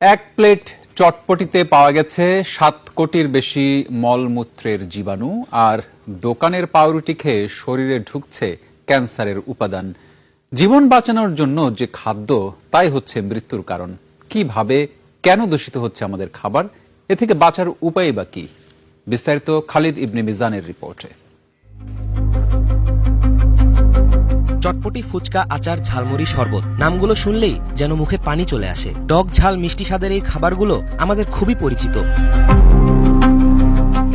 এক প্লেট চটপটিতে পাওয়া গেছে 7 কোটির বেশি মলমূত্রের জীবাণু, আর দোকানের পাউরুটি খেয়ে শরীরে ঢুকছে ক্যান্সারের উপাদান। জীবন বাঁচানোর জন্য যে খাদ্য, তাই হচ্ছে মৃত্যুর কারণ। কিভাবে, কেন দূষিত হচ্ছে আমাদের খাবার, এ থেকে বাঁচার উপায় বা কি? বিস্তারিত খালিদ ইবনে মিজানের রিপোর্টে। চটপটি, ফুচকা, আচার, ঝালমুড়ি, শরবত, নামগুলো শুনলেই যেন মুখে পানি চলে আসে। টক ঝাল মিষ্টি স্বাদের এই খাবারগুলো আমাদের খুবই পরিচিত।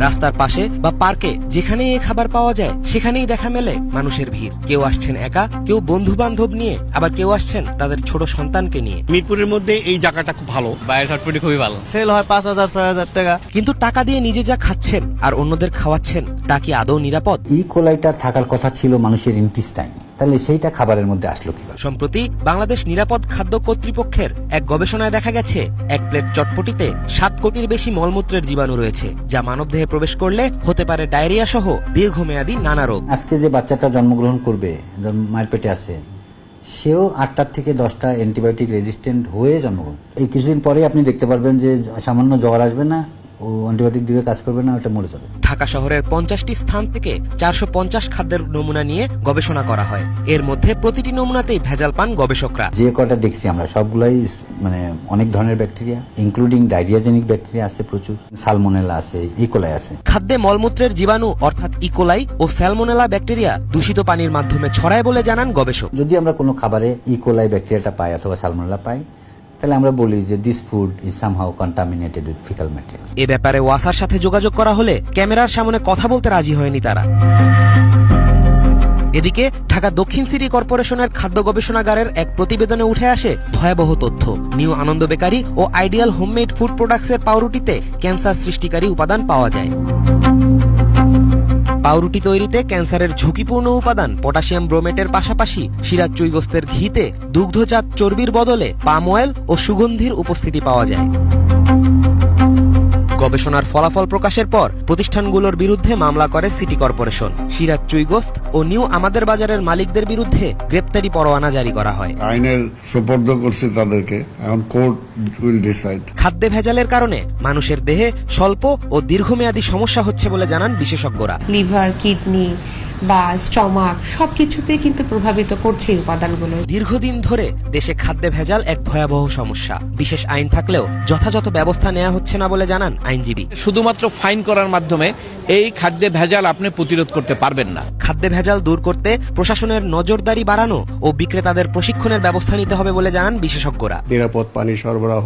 রাস্তার পাশে বা পার্কে যেখানেই এই খাবার পাওয়া যায় সেখানেই দেখা মেলে মানুষের ভিড়। কেউ আসছেন একা, কেউ বন্ধু বান্ধব নিয়ে, আবার কেউ আসছেন তাদের ছোট সন্তানকে নিয়ে। মিরপুরের মধ্যে এই জায়গাটা খুব ভালো, বাইরের চটপটি খুবই ভালো, সেল হয় 5,000-6,000 টাকা। কিন্তু টাকা দিয়ে নিজে যা খাচ্ছেন আর অন্যদের খাওয়াচ্ছেন, তা কি আদৌ নিরাপদ? কোলাইটা থাকার কথা ছিল মানুষের ইন্টেস্টাইন, তাহলে সেইটা খাবারের মধ্যে আসলো কিভাবে? সম্প্রতি বাংলাদেশ নিরাপদ খাদ্য কর্তৃপক্ষের এক গবেষণায় দেখা গেছে, এক প্লেট চটপটিতে 7 কোটির বেশি মলমূত্রের জীবাণু রয়েছে, যা মানবদেহে প্রবেশ করলে হতে পারে ডায়রিয়া সহ দীর্ঘমেয়াদী নানা রোগ। আজকে যে বাচ্চাটা জন্মগ্রহণ করবে, মায়ের পেটে আছে, সেও 8টা থেকে 10টা অ্যান্টিবায়োটিক রেজিস্ট্যান্ট হয়ে জন্মগ্রহণ। এই কিছুদিন পরে আপনি দেখতে পারবেন যে সামান্য জ্বর আসবে না, ও অ্যান্টিবায়োটিক দিবে, কাজ করবে না, ওটা মরে যাবে। ঢাকা শহরের 50টি স্থান থেকে 450 খাদ্যের নমুনা নিয়ে গবেষণা করা হয়। এর মধ্যে প্রতিটি নমুনাতেই ভেজাল পান গবেষকরা। যে কটা দেখছি আমরা সবগুলাই অনেক ধরনের ব্যাকটেরিয়া, ইনক্লুডিং ডায়রিয়াজেনিক ব্যাকটেরিয়া আছে, প্রচুর সালমোনেলা আছে, ইকোলাই আছে। খাদ্যে মলমূত্রের জীবাণু অর্থাৎ ইকোলাই ও স্যালমোনেলা ব্যাকটেরিয়া দূষিত পানির মাধ্যমে ছড়ায় বলে জানান গবেষক। যদি আমরা কোনো খাবারে ইকোলাই ব্যাকটেরিয়াটা পাই অথবা সালমোনেলা পাই, তাহলে আমরা বলি যে this food is somehow contaminated with faecal material. এ ব্যাপারে ওয়াসার সাথে যোগাযোগ করা হলে ক্যামেরার সামনে কথা বলতে রাজি হয়নি তারা। এদিকে ঢাকা দক্ষিণ সিটি কর্পোরেশনের খাদ্য গবেষণাগারের এক প্রতিবেদনে উঠে আসে ভয়াবহ তথ্য। নিউ আনন্দ বেকারি ও আইডিয়াল হোমমেড ফুড প্রোডাক্টসের পাউরুটিতে ক্যান্সার সৃষ্টিকারী উপাদান পাওয়া যায়। পাউরুটি তৈরিতে ক্যান্সারের ঝুঁকিপূর্ণ উপাদান পটাশিয়াম ব্রোমেটের পাশাপাশি সিরাজ চুই গোস্তের ঘিতে দুগ্ধজাত চর্বির বদলে পাম অয়েল ও সুগন্ধির উপস্থিতি পাওয়া যায়। গবেষণার ফলাফল প্রকাশের পর প্রতিষ্ঠানগুলোর বিরুদ্ধে মামলা করে সিটি কর্পোরেশন। সিরাজ চুই গোস্ত ও নিউ আমাদের বাজারের মালিকদের বিরুদ্ধে গ্রেপ্তারি পরোয়ানা জারি করা হয়। আইনের সুপর্দ করছে তাদেরকে, এখন কোর্ট উইল ডিসাইড। খাদ্যে ভেজালের কারণে মানুষের দেহে স্বল্প ও দীর্ঘমেয়াদী সমস্যা হচ্ছে বলে জানান বিশেষজ্ঞরা। লিভার, কিডনি বা স্টমাক সবকিছুতে কিন্তু প্রভাবিত করছে এই উপাদানগুলো। দীর্ঘদিন ধরে দেশে খাদ্যে ভেজাল এক ভয়াবহ সমস্যা। বিশেষ আইন থাকলেও যথাযথ ব্যবস্থা নেওয়া হচ্ছে না বলে জানান আইনজীবী। শুধুমাত্র ফাইন করার মাধ্যমে এই খাদ্যে ভেজাল আপনি প্রতিরোধ করতে পারবেন না। খাদ্যে ভেজাল দূর করতে প্রশাসনের নজরদারি বাড়ানো ও বিক্রেতাদের প্রশিক্ষণের ব্যবস্থা নিতে হবে বলে জানান বিশেষজ্ঞরা। নিরাপদ পানি সরবরাহ,